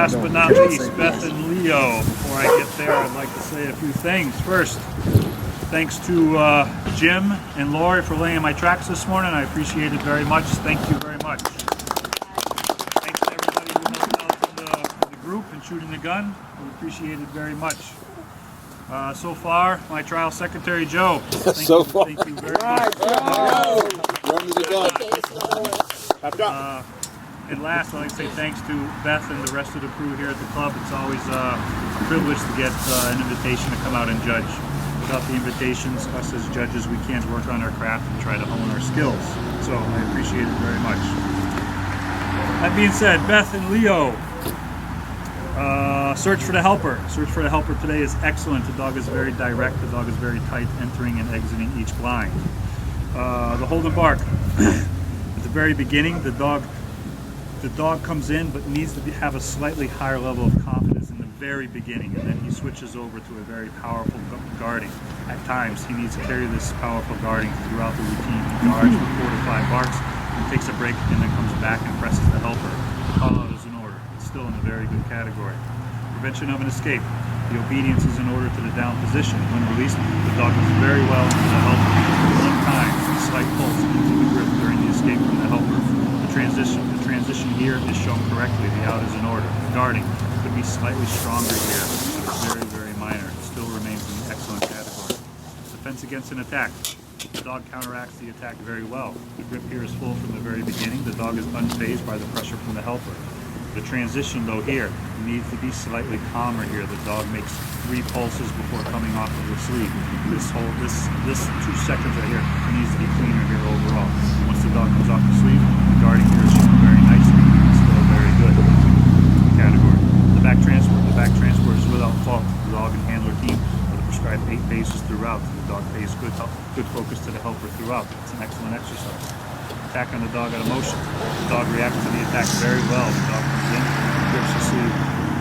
last but not least, Beth and Leo. Before I get there, I'd like to say a few things. First, thanks to Jim and Lori for laying my tracks this morning. I appreciate it very much. Thank you very much. Thanks to everybody who helped out in the group and shooting the gun. We appreciate it very much. So far, my trial secretary, Joe. Thank you very much. And last, I'd like to say thanks to Beth and the rest of the crew here at the club. It's always a privilege to get an invitation to come out and judge. Without the invitations, us as judges, we can't work on our craft and try to hone our skills. So I appreciate it very much. That being said, Beth and Leo, search for the helper. Search for the helper today is excellent. The dog is very direct. The dog is very tight, entering and exiting each blind. The hold and bark. At the very beginning, the dog comes in but needs to have a slightly higher level of confidence in the very beginning, and then he switches over to a very powerful guarding. At times, he needs to carry this powerful guarding throughout the routine. He guards for 4 to 5 barks, and takes a break, and then comes back and presses the helper. The call out is in order. It's still in a very good category. Prevention of an escape. The obedience is in order to the down position. When released, the dog is very well into the helper. Sometimes a slight pulse into the grip during the escape from the helper. The transition here is shown correctly. The out is in order. The guarding could be slightly stronger here, but it's very, very minor. It still remains in the excellent category. Defense against an attack. The dog counteracts the attack very well. The grip here is full from the very beginning. The dog is unfazed by the pressure from the helper. The transition, though, here needs to be slightly calmer here. The dog makes 3 pulses before coming off of the sleeve. This 2 seconds right here needs to be cleaner here overall. Once the dog comes off the sleeve, the guarding here is shown very nicely. It's still very good category. The back transport. The back transport is without fault. The dog and handler team with a prescribed 8 paces throughout. The dog pays good focus to the helper throughout. It's an excellent exercise. Attack on the dog out of motion. The dog reacts to the attack very well. The dog comes in, grips the sleeve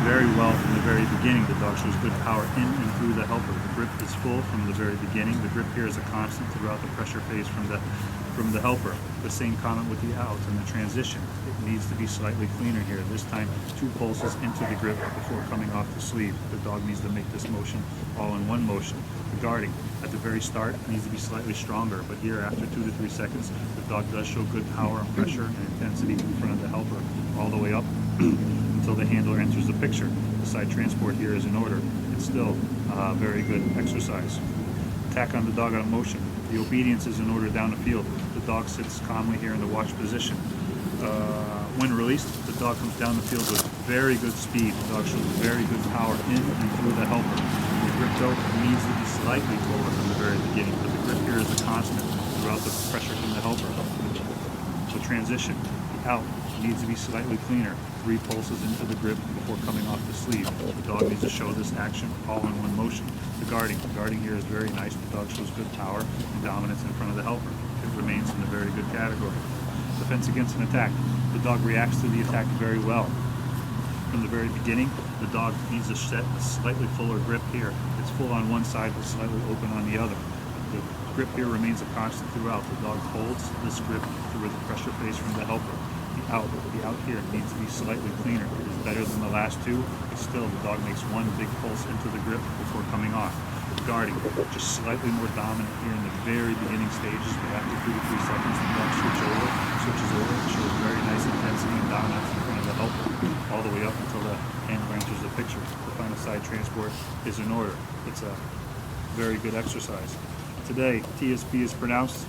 very well from the very beginning. The dog shows good power in and through the helper. The grip is full from the very beginning. The grip here is a constant throughout the pressure phase from the helper. The same comment with the out and the transition. It needs to be slightly cleaner here. This time, 2 pulses into the grip before coming off the sleeve. The dog needs to make this motion all in one motion. The guarding at the very start needs to be slightly stronger, but here after 2 to 3 seconds, the dog does show good power and pressure and intensity in front of the helper all the way up until the handler enters the picture. The side transport here is in order. It's still very good exercise. Attack on the dog out of motion. The obedience is in order down the field. The dog sits calmly here in the watch position. When released, the dog comes down the field with very good speed. The dog shows very good power in and through the helper. The grip though needs to be slightly lower from the very beginning, but the grip here is a constant throughout the pressure from the helper. The transition, the out, needs to be slightly cleaner. 3 pulses into the grip before coming off the sleeve. The dog needs to show this action all in one motion. The guarding here is very nice. The dog shows good power and dominance in front of the helper. It remains in a very good category. Defense against an attack. The dog reacts to the attack very well. From the very beginning, the dog needs to set a slightly fuller grip here. It's full on one side but slightly open on the other. The grip here remains a constant throughout. The dog holds this grip through the pressure phase from the helper. The out here needs to be slightly cleaner. It is better than the last 2, but still the dog makes 1 big pulse into the grip before coming off. The guarding, just slightly more dominant here in the very beginning stages, but after 2 to 3 seconds the dog switches over, it shows very nice intensity and dominance in front of the helper, all the way up until the handler enters the picture. The final side transport is in order. It's a very good exercise. Today, TSP is pronounced.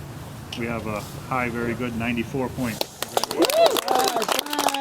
We have a high, very good 94 points. Congratulations.